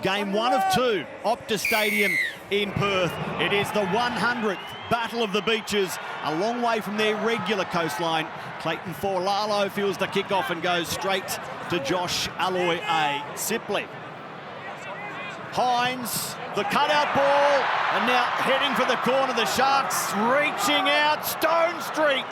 Game 1 of 2, Optus Stadium in Perth. It is the 100th Battle of the Beaches, a long way from their regular coastline. Clayton Forlalo feels the kick-off and goes straight to Josh Alloy A. Sipley. Hines, the cutout ball, and now heading for the corner. The Sharks reaching out. Stone Street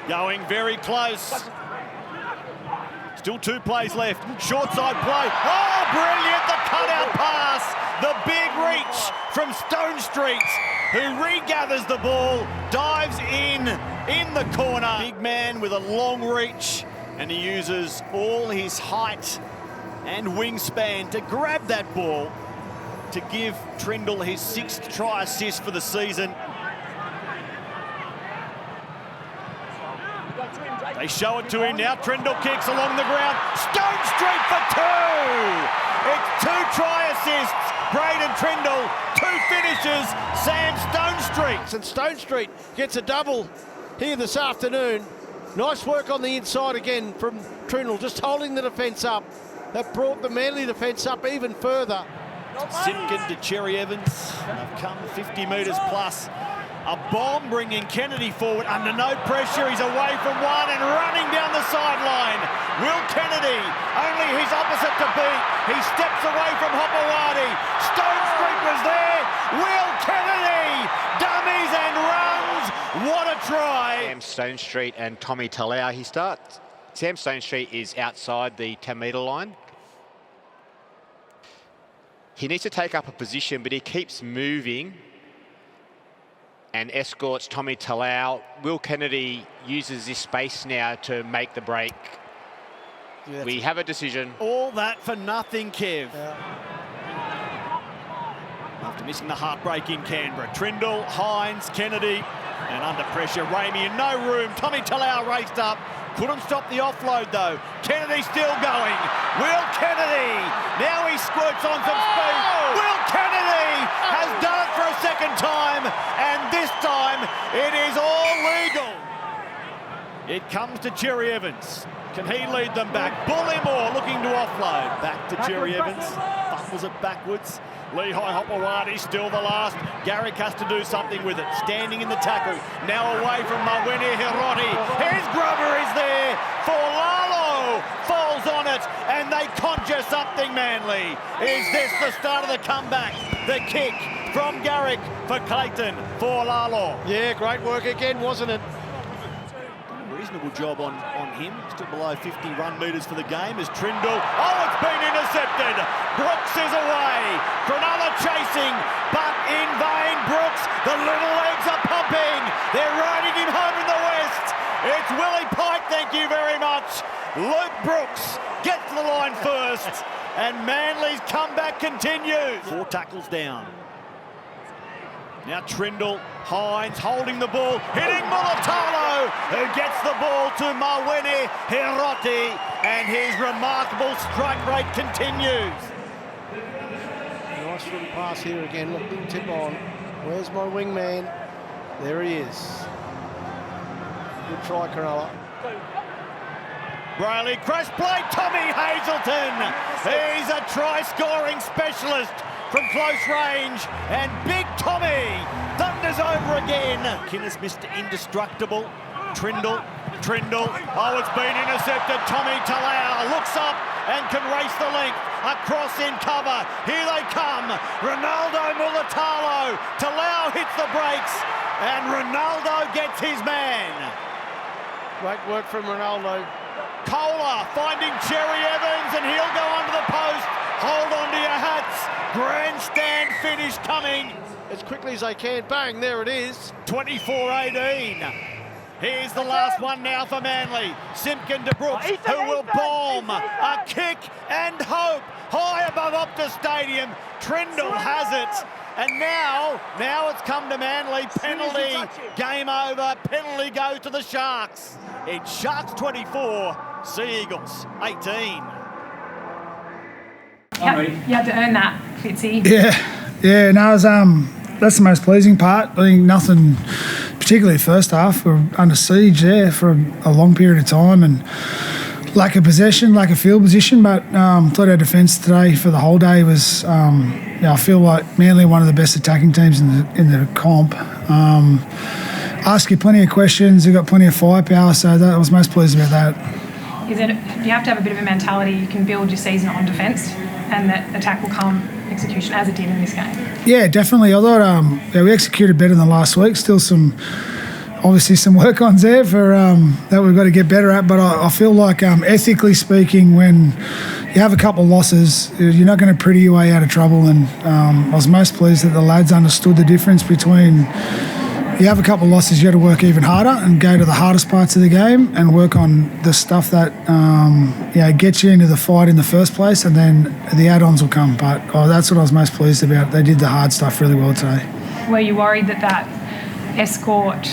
going very close. Still 2 plays left. Short side play. Oh, brilliant! The cutout pass. The big reach from Stone Street, who regathers the ball, dives in the corner. Big man with a long reach, and he uses all his height and wingspan to grab that ball to give Trindle his 6th try assist for the season. They show it to him now. Trindle kicks along the ground. Stone Street for 2. It's 2 try assists. Braden Trindle, 2 finishes. Sam Stone Street. And Stone Street gets a double here this afternoon. Nice work on the inside again from Trindle, just holding the defence up. That brought the Manly defence up even further. Simpkin to Cherry Evans. They've come 50 metres plus. A bomb bringing Kennedy forward under no pressure. He's away from one and running down the sideline. Will Kennedy, only his opposite to beat. He steps away from Hopewadi. Stone Street was there. Will Kennedy dummies and runs. What a try. Sam Stone Street and Tommy Talau. He starts. Sam Stone Street is outside the 10-metre line. He needs to take up a position, but he keeps moving and escorts Tommy Talau. Will Kennedy uses this space now to make the break. Yeah, we have a decision. All that for nothing, Kev. Yeah. After missing the heartbreak in Canberra. Trindle, Hines, Kennedy, and under pressure, Ramey in no room. Tommy Talau raced up. Couldn't stop the offload, though. Kennedy still going. Will Kennedy. Now he squirts on some speed. Will Kennedy has done it for a second time, and this time it is all legal. It comes to Cherry Evans. Can he lead them back? Bullimore looking to offload. Back to Cherry Evans. Buckles it backwards. Lehigh Hopewadi still the last. Garrick has to do something with it. Standing in the tackle. Now away from Mawene Hiroti. His brother is there. Forlalo falls on it, and they conjure something, Manly. Is this the start of the comeback? The kick from Garrick for Clayton Forlalo. Yeah, great work again, wasn't it? Reasonable job on him. Still below 50 run metres for the game as Trindle. Oh, it's been intercepted. Brooks is away. Cronulla chasing, but in vain. Brooks, the little legs are pumping. They're riding him home in the west. It's Willie Pike, thank you very much. Luke Brooks gets to the line first, and Manly's comeback continues. 4 tackles down. Now Trindle, Hines holding the ball, hitting Mulatalo, who gets the ball to Mawene Hiroti, and his remarkable strike rate continues. Nice little pass here again. Look, big tip on. Where's my wingman? There he is. Good try, Cronulla. Brayley, crash play, Tommy Hazelton. He's a try-scoring specialist from close range, and Big Tommy thunders over again. Kinnis Mr. Indestructible. Trindle. Oh, it's been intercepted. Tommy Talau looks up and can race the length. Across in cover. Here they come. Ronaldo Mulatalo. Talau hits the brakes, and Ronaldo gets his man. Great work from Ronaldo. Kohler finding Cherry Evans, and he'll go under the post. Hold on to your hats. Grandstand finish coming. As quickly as they can. Bang, there it is. 24-18. Here's the last one now for Manly. Simpkin to Brooks, who will bomb. A kick and hope. High above Optus Stadium. Trindle has it. And now it's come to Manly. Penalty. Game over. Penalty goes to the Sharks. It's Sharks 24, Sea Eagles 18. You had to earn that, Fitzy. Yeah, no, it was, that's the most pleasing part. I think nothing, particularly first half, we're under siege there for a long period of time, and lack of possession, lack of field position, but thought our defence today for the whole day was, I feel like Manly one of the best attacking teams in the comp. Ask you plenty of questions, they've got plenty of firepower, so I was most pleased about that. You have to have a bit of a mentality you can build your season on defence and that attack will come execution as it did in this game? Yeah, definitely. I thought we executed better than last week. Still obviously some work-ons there for that we've got to get better at, but I feel like ethically speaking, when you have a couple of losses, you're not going to pretty your way out of trouble, and I was most pleased that the lads understood the difference between you have a couple of losses, you got to work even harder and go to the hardest parts of the game and work on the stuff that gets you into the fight in the first place, and then the add-ons will come. But that's what I was most pleased about. They did the hard stuff really well today. Were you worried that Escort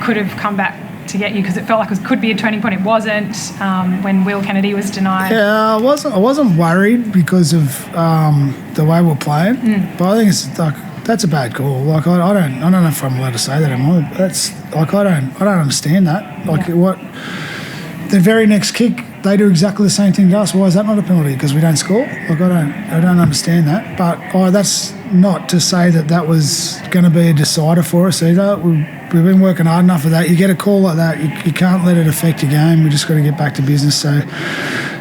could have come back to get you, because it felt like it could be a turning point? It wasn't when Will Kennedy was denied. Yeah, I wasn't worried because of the way we're playing, but I think it's like, that's a bad call. Like I don't know if I'm allowed to say that anymore. That's like I don't understand that. Like what the very next kick, they do exactly the same thing to us. Why is that not a penalty? Because we don't score? Like I don't understand that. But that's not to say that was going to be a decider for us either. We've been working hard enough for that. You get a call like that, you can't let it affect your game. We just got to get back to business. So,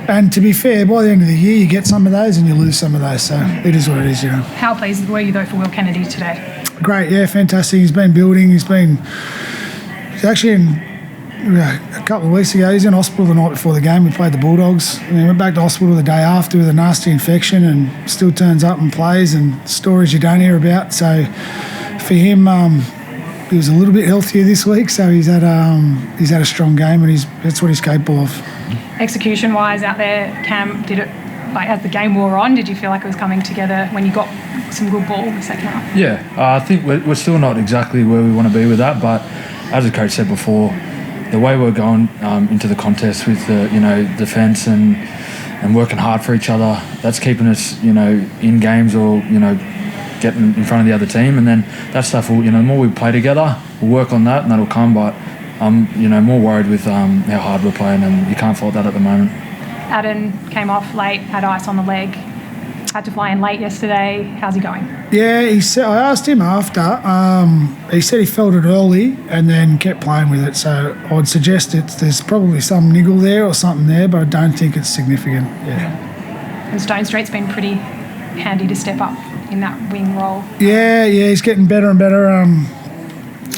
and to be fair, by the end of the year, you get some of those and you lose some of those. So it is what it is, you know. How pleased were you though for Will Kennedy today? Great, yeah, fantastic. He's been building. He's actually in a couple of weeks ago. He's in hospital the night before the game. We played the Bulldogs. And he went back to hospital the day after with a nasty infection, and still turns up and plays. And stories you don't hear about. So for him, he was a little bit healthier this week. So he's had a strong game, and that's what he's capable of. Execution-wise out there, Cam, did it, like as the game wore on, did you feel like it was coming together when you got some good ball in the second half? Yeah, I think we're still not exactly where we want to be with that, but as the coach said before, the way we're going into the contest with the defence and working hard for each other, that's keeping us in games or getting in front of the other team, and then that stuff will the more we play together, we'll work on that and that'll come. But I'm more worried with how hard we're playing, and you can't fault that at the moment. Adam came off late, had ice on the leg, had to fly in late yesterday. How's he going? Yeah, he said. I asked him after. He said he felt it early and then kept playing with it. So I would suggest there's probably some niggle there or something there, but I don't think it's significant. Yeah. And Stone Street's been pretty handy to step up in that wing role. Yeah, he's getting better and better.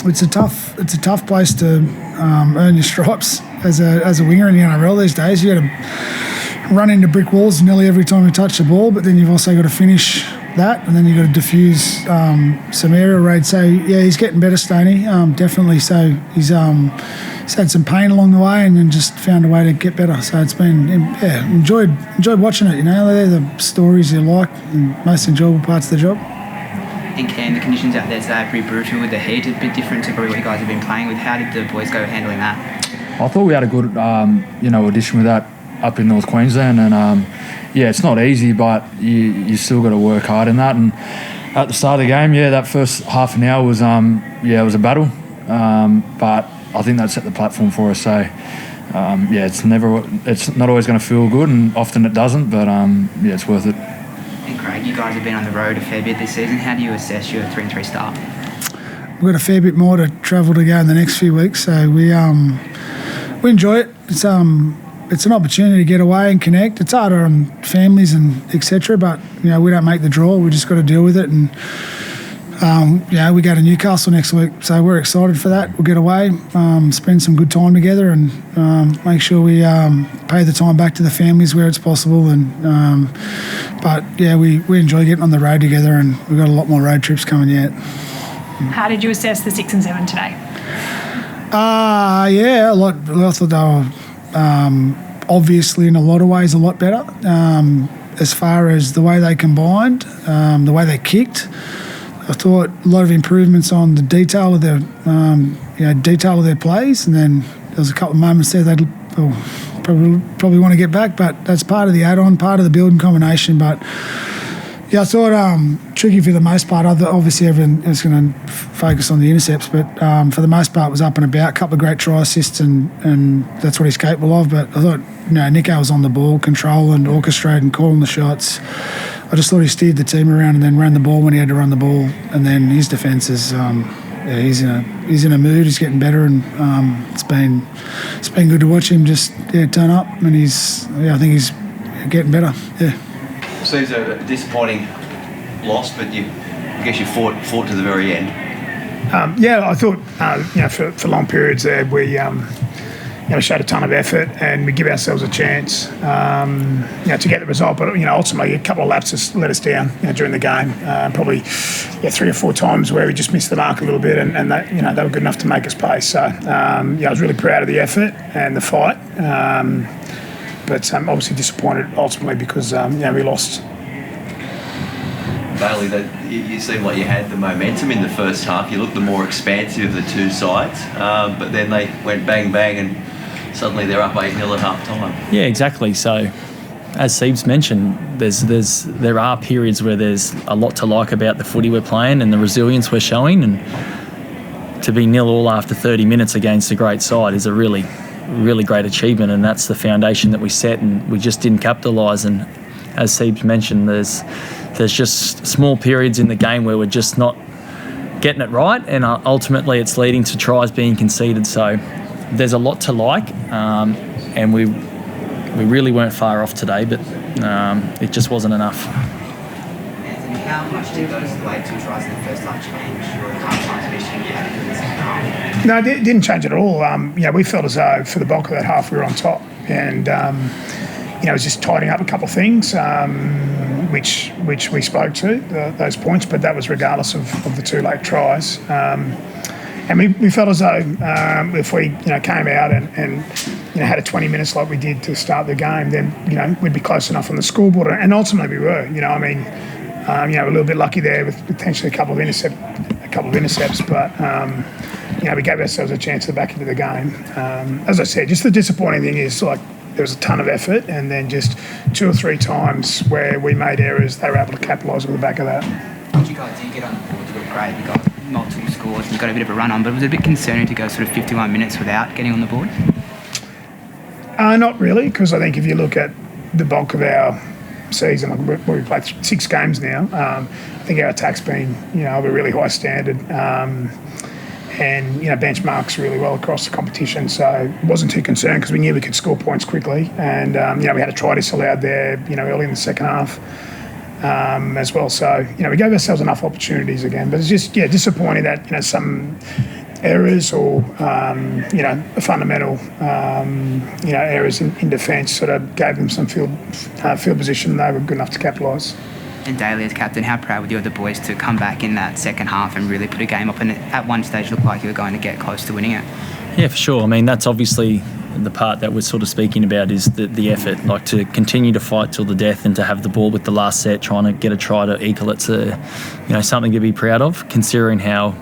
It's a tough place to earn your stripes as a winger in the NRL these days. You got to run into brick walls nearly every time you touch the ball, but then you've also got to finish that, and then you've got to diffuse some area raid. So yeah, he's getting better, Stoney, definitely. So he's had some pain along the way, and then just found a way to get better. So it's been enjoyed watching it. They're the stories you like and most enjoyable parts of the job. And Cam, the conditions out there today are pretty brutal with the heat. It's a bit different to probably what you guys have been playing with. How did the boys go handling that? I thought we had a good audition with that up in North Queensland, and it's not easy, but you still got to work hard in that. And at the start of the game, that first half an hour was it was a battle, but I think that set the platform for us. So it's not always going to feel good, and often it doesn't, but it's worth it. And Craig, you guys have been on the road a fair bit this season. How do you assess your 3-3 start? We've got a fair bit more to travel to go in the next few weeks, so we enjoy it. It's an opportunity to get away and connect. It's harder on families and etc. But we don't make the draw. We just got to deal with it. And we go to Newcastle next week, so we're excited for that. We'll get away, spend some good time together, and make sure we pay the time back to the families where it's possible. And we enjoy getting on the road together, and we've got a lot more road trips coming yet. How did you assess the 6 and 7 today? A lot. I thought they were obviously in a lot of ways a lot better. As far as the way they combined, the way they kicked, I thought a lot of improvements on the detail of their plays, and then there was a couple of moments there they'd probably want to get back, but that's part of the add-on, part of the building combination. But Yeah, I thought tricky for the most part. Obviously, everyone is going to focus on the intercepts, but for the most part, was up and about. A couple of great try assists, and that's what he's capable of. But I thought, Nico was on the ball, controlling, orchestrating, calling the shots. I just thought he steered the team around and then ran the ball when he had to run the ball. And then his defence is, he's in a mood. He's getting better, and it's been good to watch him just turn up. And I think he's getting better. Yeah. Seems a disappointing loss, but I guess you fought to the very end. I thought for long periods there we showed a ton of effort and we give ourselves a chance to get the result. But ultimately a couple of lapses let us down during the game. Probably 3 or 4 times where we just missed the mark a little bit, and that, they were good enough to make us pay. So I was really proud of the effort and the fight. But obviously disappointed ultimately because we lost. Bailey, you seemed like you had the momentum in the first half. You looked the more expansive of the two sides, but then they went bang bang and suddenly they're up 8-0 at half time. Yeah, exactly. So as Siebes mentioned, there are periods where there's a lot to like about the footy we're playing and the resilience we're showing, and to be 0-0 after 30 minutes against a great side is a really great achievement, and that's the foundation that we set, and we just didn't capitalise. And as Siebes mentioned, there's just small periods in the game where we're just not getting it right, and ultimately it's leading to tries being conceded. So there's a lot to like, and we really weren't far off today, but it just wasn't enough. Anthony, how much did those late 2 tries in the first half change your half-time position you had in the second half? No, it didn't change at all. We felt as though for the bulk of that half we were on top, and it was just tidying up a couple of things, which we spoke to, those points, but that was regardless of the 2 late tries. And we felt as though if we came out and had a 20 minutes like we did to start the game, then we'd be close enough on the scoreboard, and ultimately we were. A little bit lucky there with potentially a couple of intercepts, but we gave ourselves a chance to back into the game. As I said, just the disappointing thing is there was a ton of effort, and then just 2 or 3 times where we made errors, they were able to capitalise on the back of that. What you guys did get on the board to look great. You got multiple scores and you got a bit of a run on, but was it a bit concerning to go sort of 51 minutes without getting on the board? Not really, because I think if you look at the bulk of our season, we've played 6 games now, I think our attack's been of a really high standard, and benchmarks really well across the competition, so it wasn't too concerned because we knew we could score points quickly, and we had a try disallowed there early in the second half as well, so we gave ourselves enough opportunities again, but it's just disappointing that some errors or fundamental errors in defence sort of gave them some field position, and they were good enough to capitalise. And Daly, as captain, how proud were you of the boys to come back in that second half and really put a game up, and at one stage looked like you were going to get close to winning it? Yeah, for sure. I mean, that's obviously the part that we're sort of speaking about, is the effort, like to continue to fight till the death and to have the ball with the last set, trying to get a try to equal it, to something to be proud of, considering how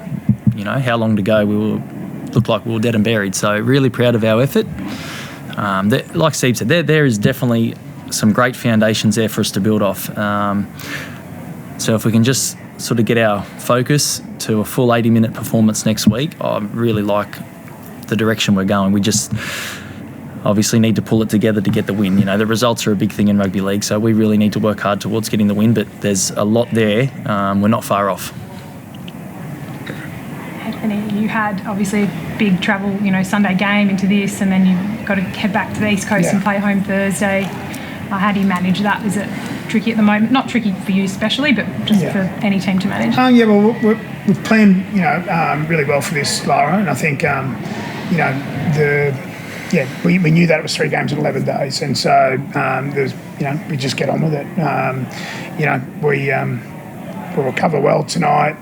long to go looked like we were dead and buried. So really proud of our effort. Like Steve said, there is definitely some great foundations there for us to build off. So if we can just sort of get our focus to a full 80-minute performance next week, I really like the direction we're going. We just obviously need to pull it together to get the win. The results are a big thing in rugby league, so we really need to work hard towards getting the win, but there's a lot there. We're not far off. Anthony, you had obviously a big travel, Sunday game into this, and then you've got to head back to the East Coast and play home Thursday. How do you manage that? Is it tricky at the moment? Not tricky for you especially, but just for any team to manage? We've planned, really well for this, Lara, and I think, we knew that it was 3 games in 11 days, and so we just get on with it. We'll recover well tonight.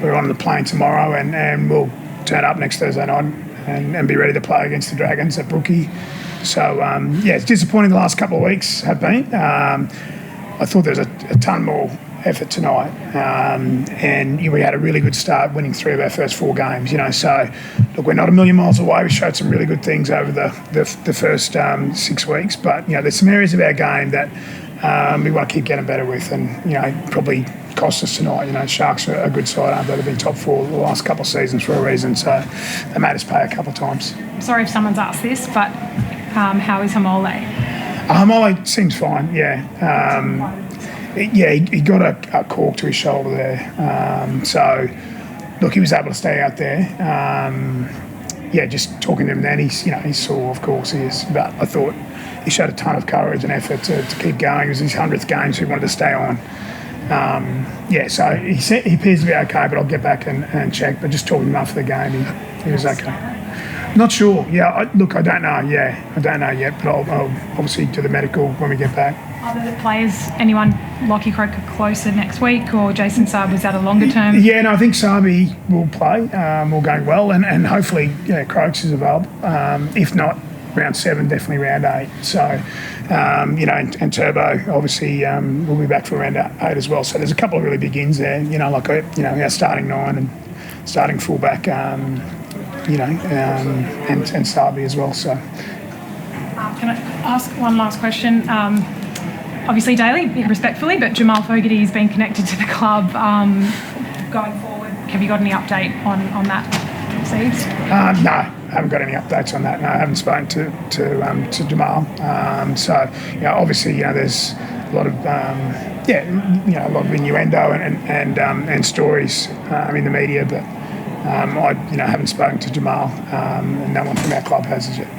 We're on the plane tomorrow, and we'll turn up next Thursday night and be ready to play against the Dragons at Brookie. So, it's disappointing the last couple of weeks have been. I thought there was a ton more effort tonight, and we had a really good start, winning 3 of our first 4 games. So look, we're not a million miles away. We showed some really good things over the first 6 weeks, but there's some areas of our game that we want to keep getting better with, and probably cost us tonight. Sharks are a good side, aren't they? They've been top 4 the last couple of seasons for a reason, so they made us pay a couple of times. Sorry if someone's asked this, but how is Hamole? Hamole seems fine, yeah. He got a cork to his shoulder there. So, look, he was able to stay out there. Just talking to him then, he's sore, of course he is. But I thought he showed a ton of courage and effort to keep going. It was his 100th game, so he wanted to stay on. So he appears to be okay, but I'll get back and check. But just talking to him after the game, he was okay. Not sure. I don't know. I don't know yet, but I'll obviously do the medical when we get back. Other players, anyone Lockie Croker closer next week, or Jason Saab, was that a longer term? Yeah, no, I think Sabi will play. All going well, and hopefully, Croaks is available. If not, round 7, definitely round 8. So, and Turbo obviously will be back for round 8 as well. So there's a couple of really big ins there. Our starting 9 and starting fullback. And Sabi as well. So, can I ask one last question? Obviously, Daly, respectfully, but Jamal Fogarty has been connected to the club going forward. Have you got any update on that, Steve? No, I haven't got any updates on that. No, I haven't spoken to Jamal. Obviously, there's a lot of a lot of innuendo and stories in the media, but I haven't spoken to Jamal, and no one from our club has as yet.